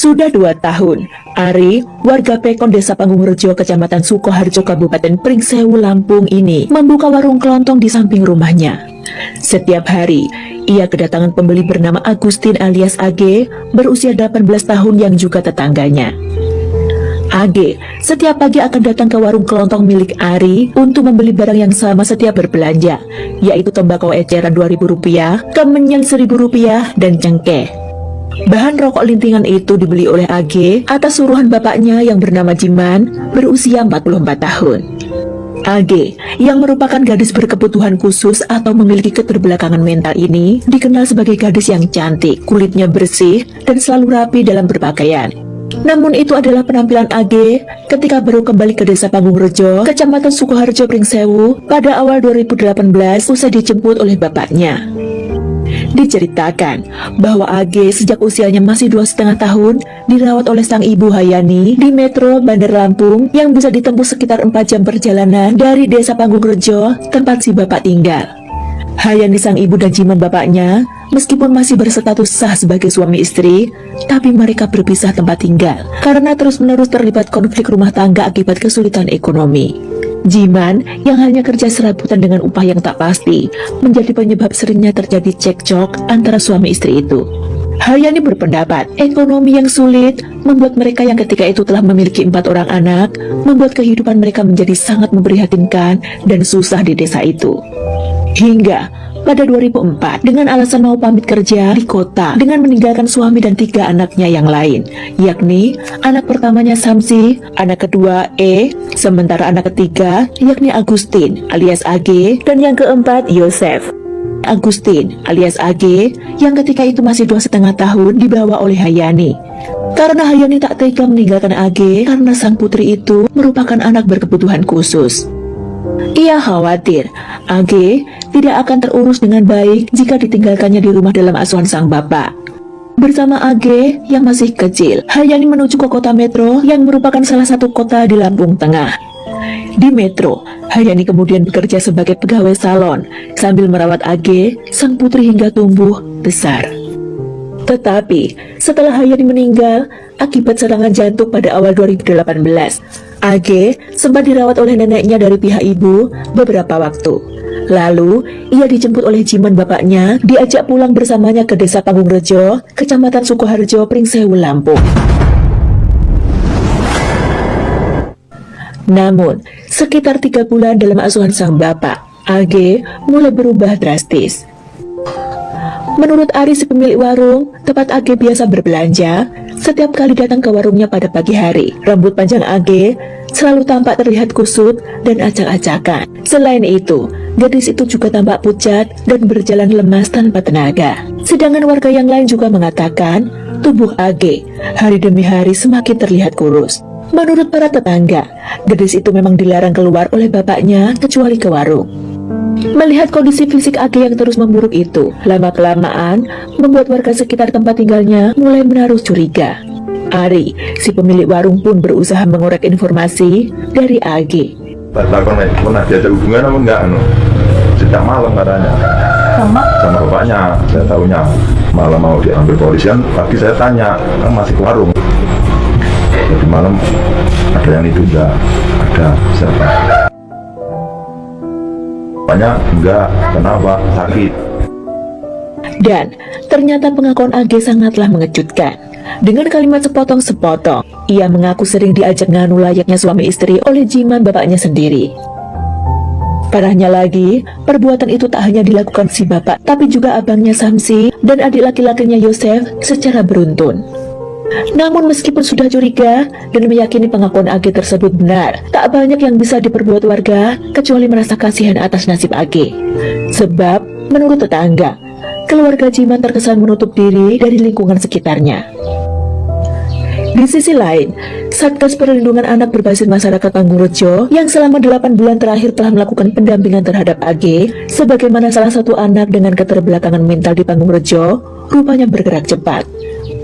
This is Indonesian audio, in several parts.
Sudah 2 tahun, Ari, warga Pekon Desa Panggungrejo, Kecamatan Sukoharjo, Kabupaten Pringsewu, Lampung ini membuka warung kelontong di samping rumahnya. Setiap hari, ia kedatangan pembeli bernama Agustin alias AG, berusia 18 tahun yang juga tetangganya. AG setiap pagi akan datang ke warung kelontong milik Ari untuk membeli barang yang sama setiap berbelanja, yaitu tembakau eceran Rp2.000, kemenyan Rp1.000, dan cengkeh. Bahan rokok lintingan itu dibeli oleh AG atas suruhan bapaknya yang bernama Jiman, berusia 44 tahun. AG, yang merupakan gadis berkebutuhan khusus atau memiliki keterbelakangan mental ini, dikenal sebagai gadis yang cantik, kulitnya bersih, dan selalu rapi dalam berpakaian. Namun itu adalah penampilan AG ketika baru kembali ke Desa Panggungrejo, Kecamatan Sukoharjo, Pringsewu, pada awal 2018 usai dijemput oleh bapaknya. Diceritakan bahwa AG sejak usianya masih 2,5 tahun dirawat oleh sang ibu Hayani di Metro Bandar Lampung yang bisa ditempuh sekitar 4 jam perjalanan dari Desa Panggungrejo, tempat si bapak tinggal. Hayani sang ibu dan Jiman bapaknya, meskipun masih berstatus sah sebagai suami istri, tapi mereka berpisah tempat tinggal karena terus-menerus terlibat konflik rumah tangga akibat kesulitan ekonomi. Jiman, yang hanya kerja serabutan dengan upah yang tak pasti, menjadi penyebab seringnya terjadi cekcok antara suami istri itu. Hayani berpendapat, ekonomi yang sulit membuat mereka yang ketika itu telah memiliki 4 orang anak, membuat kehidupan mereka menjadi sangat memprihatinkan dan susah di desa itu. Hingga pada 2004, dengan alasan mau pamit kerja di kota dengan meninggalkan suami dan 3 anaknya yang lain, yakni anak pertamanya Samsi, anak kedua E, sementara anak ketiga yakni Agustin alias AG, dan yang keempat Yosef. Agustin alias AG yang ketika itu masih 2,5 tahun dibawa oleh Hayani. Karena Hayani tak tega meninggalkan AG karena sang putri itu merupakan anak berkebutuhan khusus. Ia khawatir AG tidak akan terurus dengan baik jika ditinggalkannya di rumah dalam asuhan sang bapak. Bersama AG yang masih kecil, Hayani menuju ke kota Metro yang merupakan salah satu kota di Lampung Tengah. Di Metro, Hayani kemudian bekerja sebagai pegawai salon sambil merawat AG, sang putri, hingga tumbuh besar. Tetapi setelah Hayani meninggal akibat serangan jantung pada awal 2018, AG sempat dirawat oleh neneknya dari pihak ibu beberapa waktu. Lalu ia dijemput oleh Jiman bapaknya, diajak pulang bersamanya ke Desa Panggungrejo, Kecamatan Sukoharjo, Pringsewu, Lampung. Namun sekitar 3 bulan dalam asuhan sang bapak, AG mulai berubah drastis. Menurut Ari, si pemilik warung, tempat AG biasa berbelanja, setiap kali datang ke warungnya pada pagi hari, rambut panjang AG selalu tampak terlihat kusut dan acak-acakan. Selain itu, gadis itu juga tampak pucat dan berjalan lemas tanpa tenaga. Sedangkan warga yang lain juga mengatakan, tubuh AG hari demi hari semakin terlihat kurus. Menurut para tetangga, gadis itu memang dilarang keluar oleh bapaknya kecuali ke warung. Melihat kondisi fisik AG yang terus memburuk itu, lama-kelamaan membuat warga sekitar tempat tinggalnya mulai menaruh curiga. Ari, si pemilik warung, pun berusaha mengorek informasi dari AG. Pernah diajak hubungan apa enggak? Sejak malam katanya sama bapaknya. Saya tahunya malam mau diambil polisian. Pagi saya tanya, kan masih ke warung. Jadi malam ada yang itu enggak ada siapa? Bapaknya enggak, kenapa? Sakit. Dan ternyata pengakuan AG sangatlah mengejutkan. Dengan kalimat sepotong-sepotong, ia mengaku sering diajak nganu layaknya suami istri oleh Jiman bapaknya sendiri. Parahnya lagi, perbuatan itu tak hanya dilakukan si bapak, tapi juga abangnya Samsi dan adik laki-lakinya Yosef secara beruntun. Namun meskipun sudah curiga dan meyakini pengakuan AG tersebut benar, tak banyak yang bisa diperbuat warga kecuali merasa kasihan atas nasib AG. Sebab menurut tetangga, keluarga Jiman terkesan menutup diri dari lingkungan sekitarnya. Di sisi lain, Satgas Perlindungan Anak berbasis masyarakat Panggungrejo yang selama 8 bulan terakhir telah melakukan pendampingan terhadap AG, sebagaimana salah satu anak dengan keterbelakangan mental di Panggungrejo, rupanya bergerak cepat.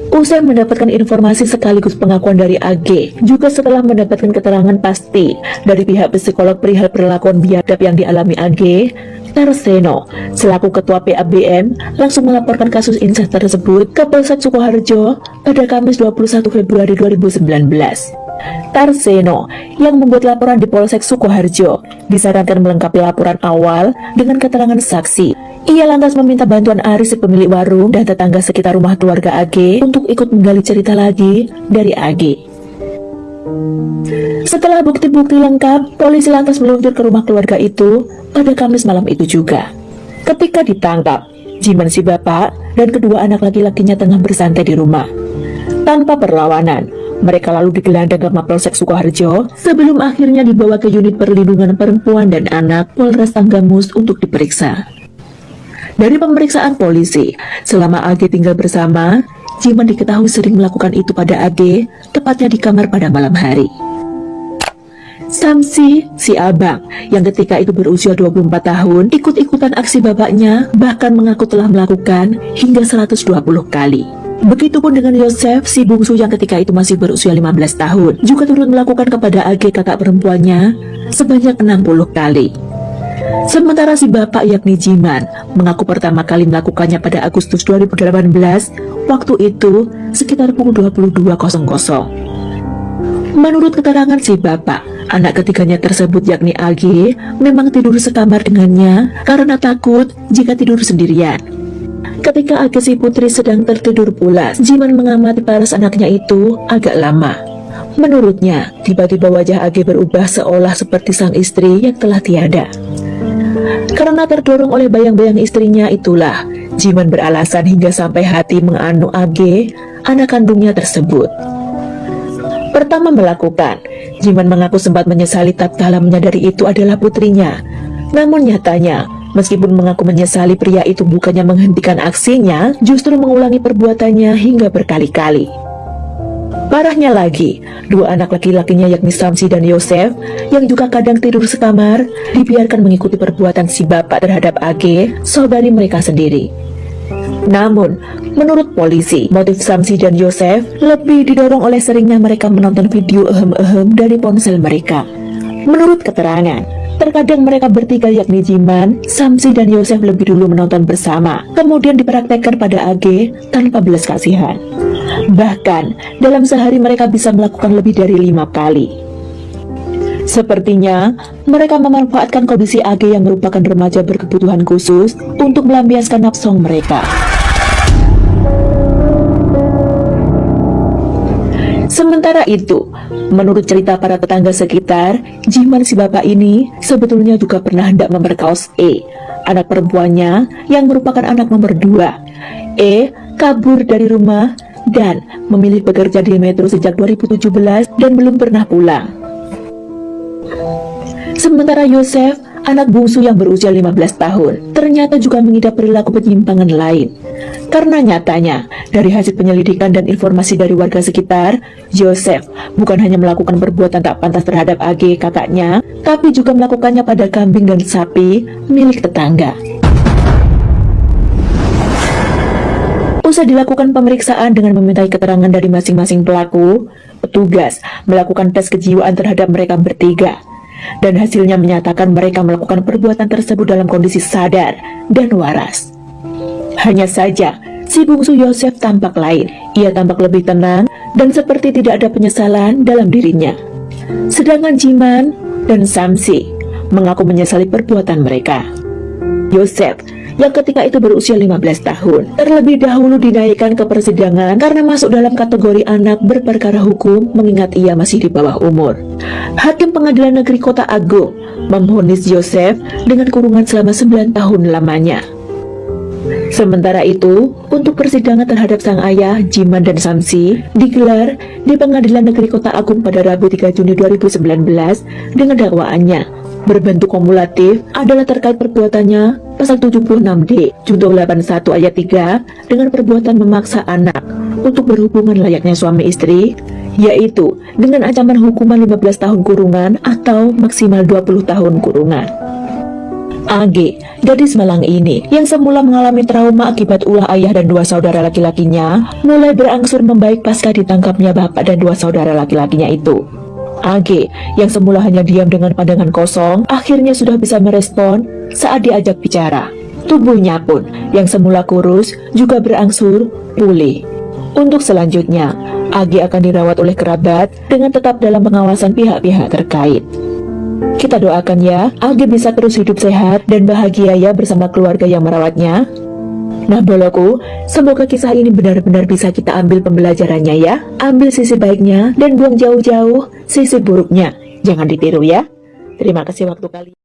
Usai mendapatkan informasi sekaligus pengakuan dari AG, juga setelah mendapatkan keterangan pasti dari pihak psikolog perihal perlakuan biadab yang dialami AG, Tarseno, selaku Ketua PABM, langsung melaporkan kasus insest tersebut ke Polsek Sukoharjo pada Kamis 21 Februari 2019. Tarseno, yang membuat laporan di Polsek Sukoharjo, disarankan melengkapi laporan awal dengan keterangan saksi. Ia lantas meminta bantuan Aris, si pemilik warung, dan tetangga sekitar rumah keluarga AG untuk ikut menggali cerita lagi dari AG. Setelah bukti-bukti lengkap, polisi lantas meluncur ke rumah keluarga itu pada Kamis malam itu juga. Ketika ditangkap, Jiman si bapak dan kedua anak laki-lakinya tengah bersantai di rumah. Tanpa perlawanan, mereka lalu digelandang ke Mapolsek Sukoharjo sebelum akhirnya dibawa ke unit perlindungan perempuan dan anak Polres Tanggamus untuk diperiksa. Dari pemeriksaan polisi, selama AG tinggal bersama, Jiman diketahui sering melakukan itu pada AG, tepatnya di kamar pada malam hari. Samsi, si abang, yang ketika itu berusia 24 tahun, ikut-ikutan aksi bapaknya, bahkan mengaku telah melakukan hingga 120 kali. Begitupun dengan Yosef, si bungsu yang ketika itu masih berusia 15 tahun, juga turut melakukan kepada AG kakak perempuannya sebanyak 60 kali. Sementara si bapak yakni Jiman mengaku pertama kali melakukannya pada Agustus 2018, waktu itu sekitar pukul 22.00. Menurut keterangan si bapak, anak ketiganya tersebut yakni AG memang tidur sekamar dengannya karena takut jika tidur sendirian. Ketika AG si putri sedang tertidur pulas, Jiman mengamati paras anaknya itu agak lama. Menurutnya, tiba-tiba wajah AG berubah seolah seperti sang istri yang telah tiada. Karena terdorong oleh bayang-bayang istrinya itulah, Jiman beralasan hingga sampai hati menganu AG, anak kandungnya tersebut. Pertama melakukan, Jiman mengaku sempat menyesali tatkala menyadari itu adalah putrinya. Namun nyatanya, meskipun mengaku menyesali, pria itu bukannya menghentikan aksinya, justru mengulangi perbuatannya hingga berkali-kali. Parahnya lagi, dua anak laki-lakinya yakni Samsi dan Yosef, yang juga kadang tidur sekamar, dibiarkan mengikuti perbuatan si bapak terhadap AG, saudari mereka sendiri. Namun, menurut polisi, motif Samsi dan Yosef lebih didorong oleh seringnya mereka menonton video ehem-ehem dari ponsel mereka. Menurut keterangan, terkadang mereka bertiga yakni Jiman, Samsi dan Yosef lebih dulu menonton bersama, kemudian dipraktekkan pada AG tanpa belas kasihan. Bahkan, dalam sehari mereka bisa melakukan lebih dari 5 kali. Sepertinya, mereka memanfaatkan kondisi AG yang merupakan remaja berkebutuhan khusus untuk melampiaskan nafsu mereka. Sementara itu, menurut cerita para tetangga sekitar, Jiman si bapak ini sebetulnya juga pernah hendak memperkaos E, anak perempuannya yang merupakan anak nomor 2. E kabur dari rumah dan memilih bekerja di Metro sejak 2017 dan belum pernah pulang. Sementara Yosef, anak bungsu yang berusia 15 tahun, ternyata juga mengidap perilaku penyimpangan lain. Karena nyatanya, dari hasil penyelidikan dan informasi dari warga sekitar, Yosef bukan hanya melakukan perbuatan tak pantas terhadap AG kakaknya, tapi juga melakukannya pada kambing dan sapi milik tetangga. Usai dilakukan pemeriksaan dengan memintai keterangan dari masing-masing pelaku, petugas melakukan tes kejiwaan terhadap mereka bertiga. Dan hasilnya menyatakan mereka melakukan perbuatan tersebut dalam kondisi sadar dan waras. Hanya saja, si bungsu Yosef tampak lain. Ia tampak lebih tenang dan seperti tidak ada penyesalan dalam dirinya. Sedangkan Jiman dan Samsi mengaku menyesali perbuatan mereka. Yosef, yang ketika itu berusia 15 tahun, terlebih dahulu dinaikkan ke persidangan karena masuk dalam kategori anak berperkara hukum mengingat ia masih di bawah umur. Hakim Pengadilan Negeri Kota Agung memvonis Yosef dengan kurungan selama 9 tahun lamanya. Sementara itu, untuk persidangan terhadap sang ayah, Jiman dan Samsi, digelar di Pengadilan Negeri Kota Agung pada Rabu 3 Juni 2019 dengan dakwaannya berbentuk kumulatif adalah terkait perbuatannya pasal 76D Junto 81 ayat 3 dengan perbuatan memaksa anak untuk berhubungan layaknya suami istri, yaitu dengan ancaman hukuman 15 tahun kurungan atau maksimal 20 tahun kurungan. AG, gadis Malang ini yang semula mengalami trauma akibat ulah ayah dan 2 saudara laki-lakinya, mulai berangsur membaik pasca ditangkapnya bapak dan 2 saudara laki-lakinya itu. AG yang semula hanya diam dengan pandangan kosong, akhirnya sudah bisa merespon saat diajak bicara. Tubuhnya pun yang semula kurus juga berangsur pulih. Untuk selanjutnya, AG akan dirawat oleh kerabat dengan tetap dalam pengawasan pihak-pihak terkait. Kita doakan ya, AG bisa terus hidup sehat dan bahagia ya bersama keluarga yang merawatnya. Nah boloku, semoga kisah ini benar-benar bisa kita ambil pembelajarannya ya. Ambil sisi baiknya dan buang jauh-jauh sisi buruknya. Jangan ditiru ya. Terima kasih waktu kalian.